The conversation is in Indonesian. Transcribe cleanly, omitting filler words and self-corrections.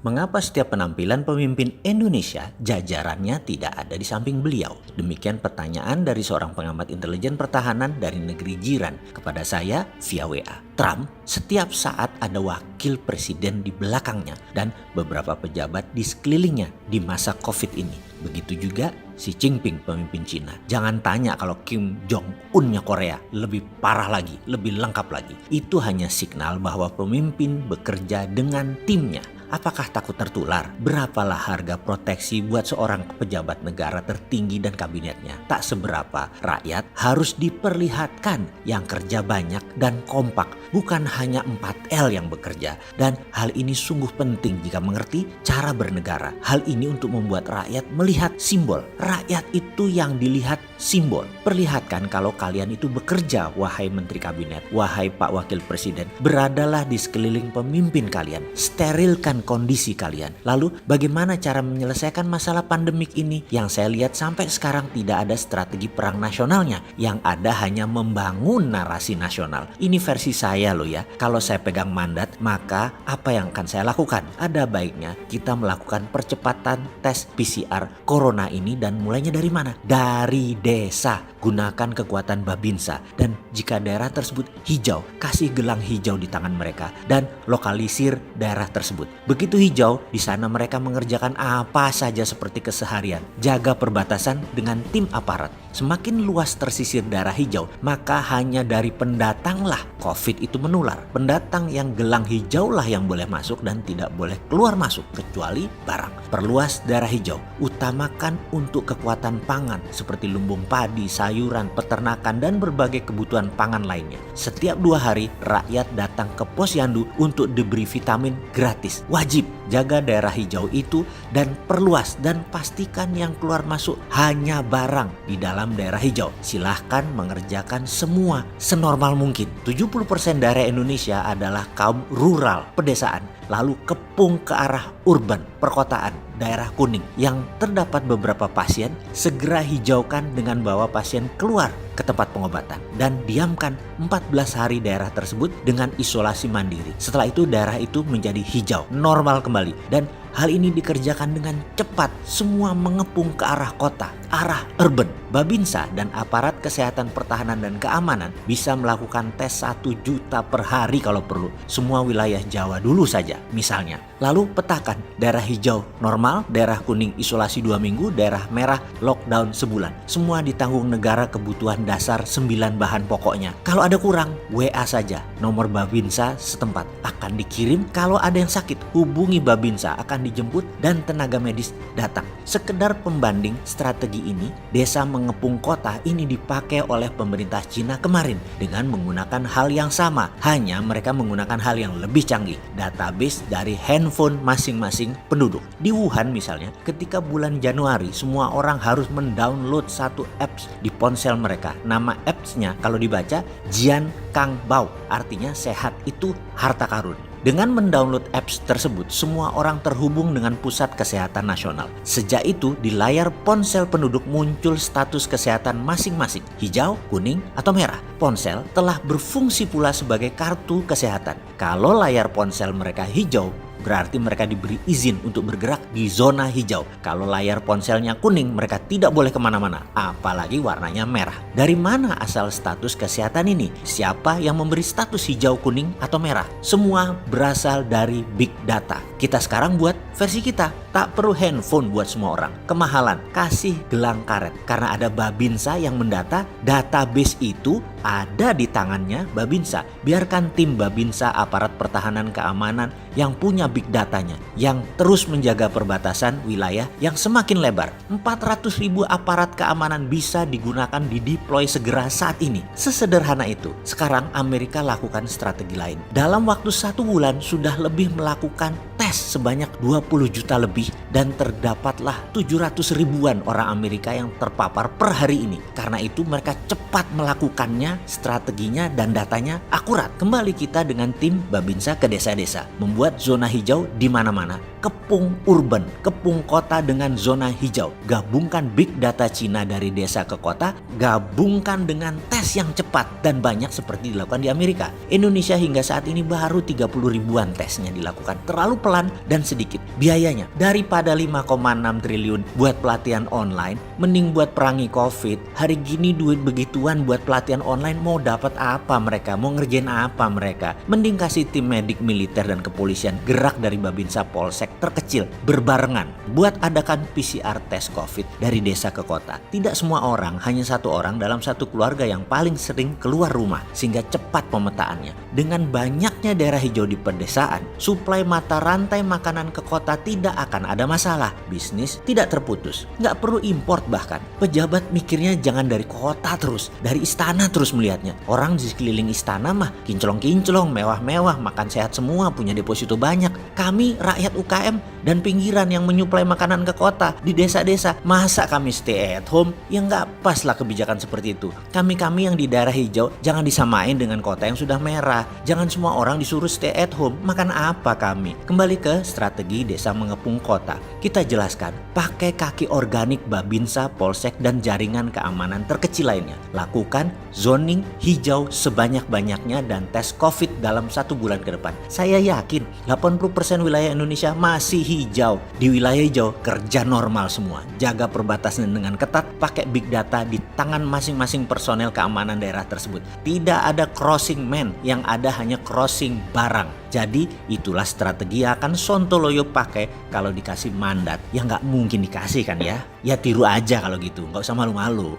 Mengapa setiap penampilan pemimpin Indonesia jajarannya tidak ada di samping beliau? Demikian pertanyaan dari seorang pengamat intelijen pertahanan dari negeri jiran kepada saya via WA. Trump setiap saat ada wakil presiden di belakangnya dan beberapa pejabat di sekelilingnya di masa COVID ini. Begitu juga Xi Jinping pemimpin Cina. Jangan tanya kalau Kim Jong-unnya Korea lebih parah lagi, lebih lengkap lagi. Itu hanya signal bahwa pemimpin bekerja dengan timnya. Apakah takut tertular? Berapalah harga proteksi buat seorang pejabat negara tertinggi dan kabinetnya? Tak seberapa. Rakyat harus diperlihatkan yang kerja banyak dan kompak. Bukan hanya 4L yang bekerja. Dan hal ini sungguh penting jika mengerti cara bernegara. Hal ini untuk membuat rakyat melihat simbol. Rakyat itu yang dilihat simbol. Perlihatkan kalau kalian itu bekerja, wahai menteri kabinet, wahai Pak Wakil Presiden. Beradalah di sekeliling pemimpin kalian. Sterilkan kondisi kalian. Lalu bagaimana cara menyelesaikan masalah pandemik ini? Yang saya lihat sampai sekarang tidak ada strategi perang nasionalnya. Yang ada hanya membangun narasi nasional. Ini versi saya loh ya. Kalau saya pegang mandat, maka apa yang akan saya lakukan? Ada baiknya kita melakukan percepatan tes PCR corona ini dan mulainya dari mana? Dari desa. Gunakan kekuatan Babinsa. Dan jika daerah tersebut hijau, kasih gelang hijau di tangan mereka dan lokalisir daerah tersebut. Begitu hijau, di sana mereka mengerjakan apa saja seperti keseharian. Jaga perbatasan dengan tim aparat. Semakin luas tersisir daerah hijau, maka hanya dari pendatanglah COVID itu menular. Pendatang yang gelang hijau lah yang boleh masuk dan tidak boleh keluar masuk kecuali barang. Perluas daerah hijau. Utamakan untuk kekuatan pangan seperti lumbung padi, sayuran, peternakan, dan berbagai kebutuhan pangan lainnya. Setiap 2 hari, rakyat datang ke posyandu untuk diberi vitamin gratis. Wajib jaga daerah hijau itu dan perluas dan pastikan yang keluar masuk hanya barang di dalam daerah hijau. Silahkan mengerjakan semua senormal mungkin. 70% daerah Indonesia adalah kaum rural, pedesaan, lalu kepung ke arah urban, perkotaan, daerah kuning. Yang terdapat beberapa pasien, segera hijaukan dengan bawa pasien keluar ke tempat pengobatan dan diamkan 14 hari daerah tersebut dengan isolasi mandiri. Setelah itu daerah itu menjadi hijau, normal kembali, dan hal ini dikerjakan dengan cepat. Semua mengepung ke arah kota, arah urban. Babinsa dan aparat kesehatan pertahanan dan keamanan bisa melakukan tes 1 juta per hari kalau perlu. Semua wilayah Jawa dulu saja misalnya. Lalu petakan daerah hijau normal, daerah kuning isolasi 2 minggu, daerah merah lockdown sebulan. Semua ditanggung negara kebutuhan dasar 9 bahan pokoknya. Kalau ada kurang, WA saja. Nomor Babinsa setempat akan dikirim. Kalau ada yang sakit, hubungi Babinsa, akan dijemput dan tenaga medis datang. Sekedar pembanding strategi ini, desa mengepung kota ini dipakai oleh pemerintah Cina kemarin dengan menggunakan hal yang sama. Hanya mereka menggunakan hal yang lebih canggih. Database dari handphone masing-masing penduduk. Di Wuhan misalnya, ketika bulan Januari semua orang harus mendownload satu apps di ponsel mereka. Nama appsnya kalau dibaca Jian Kang Bao, artinya sehat itu harta karun. Dengan mendownload apps tersebut, semua orang terhubung dengan pusat kesehatan nasional. Sejak itu, di layar ponsel penduduk muncul status kesehatan masing-masing, hijau, kuning, atau merah. Ponsel telah berfungsi pula sebagai kartu kesehatan. Kalau layar ponsel mereka hijau, berarti mereka diberi izin untuk bergerak di zona hijau. Kalau layar ponselnya kuning, mereka tidak boleh kemana-mana, apalagi warnanya merah. Dari mana asal status kesehatan ini? Siapa yang memberi status hijau, kuning, atau merah? Semua berasal dari big data. Kita sekarang buat versi kita. Tak perlu handphone buat semua orang. Kemahalan, kasih gelang karet. Karena ada Babinsa yang mendata, database itu ada di tangannya Babinsa. Biarkan tim Babinsa, aparat pertahanan keamanan yang punya big datanya, yang terus menjaga perbatasan wilayah yang semakin lebar. 400.000 aparat keamanan bisa digunakan dideploy segera saat ini. Sesederhana itu. Sekarang Amerika lakukan strategi lain. Dalam waktu 1 bulan sudah lebih melakukan tes sebanyak 20 juta lebih dan terdapatlah 700 ribuan orang Amerika yang terpapar per hari ini. Karena itu mereka cepat melakukannya, strateginya dan datanya akurat. Kembali kita dengan tim Babinsa ke desa-desa, membuat zona hijau di mana-mana kepung urban, kepung kota dengan zona hijau. Gabungkan big data Cina dari desa ke kota, gabungkan dengan tes yang cepat dan banyak seperti dilakukan di Amerika. Indonesia hingga saat ini baru 30 ribuan tesnya dilakukan, terlalu pelan dan sedikit. Biayanya daripada 5,6 triliun buat pelatihan online, mending buat perangi COVID. Hari gini duit begituan buat pelatihan online mau dapat apa mereka? Mau ngerjain apa mereka? Mending kasih tim medik militer dan kepolisian gerak dari Babinsa Polsek terkecil berbarengan buat adakan PCR tes COVID dari desa ke kota. Tidak semua orang, hanya satu orang dalam satu keluarga yang paling sering keluar rumah sehingga cepat pemetaannya. Dengan banyaknya daerah hijau di pedesaan, suplai mata rantai makanan ke kota tidak akan ada masalah. Bisnis tidak terputus, nggak perlu import bahkan. Pejabat mikirnya jangan dari kota terus, dari istana terus melihatnya. Orang di sekeliling istana mah kinclong-kinclong, mewah-mewah, makan sehat semua, punya deposito banyak. Kami rakyat UKM dan pinggiran yang menyuplai makanan ke kota di desa-desa, masa kami stay at home? Ya nggak pas lah kebijakan seperti itu. Kami yang di daerah hijau jangan disamain dengan kota yang sudah merah. Jangan semua orang disuruh stay at home. Makan apa kami? Kembali ke strategi desa mengepung kota. Kita jelaskan, pakai kaki organik Babinsa, Polsek, dan jaringan keamanan terkecil lainnya. Lakukan zoning hijau sebanyak-banyaknya dan tes COVID dalam 1 bulan ke depan. Saya yakin 80% wilayah Indonesia masih hijau. Di wilayah hijau kerja normal semua. Jaga perbatasan dengan ketat, pakai big data di tangan masing-masing personel keamanan daerah tersebut. Tidak ada crossing man, yang ada hanya crossing barang. Jadi itulah strategi yang akan Sontoloyo pakai kalau dikasih mandat. Ya nggak mungkin dikasih kan ya. Ya tiru aja kalau gitu, nggak usah malu-malu.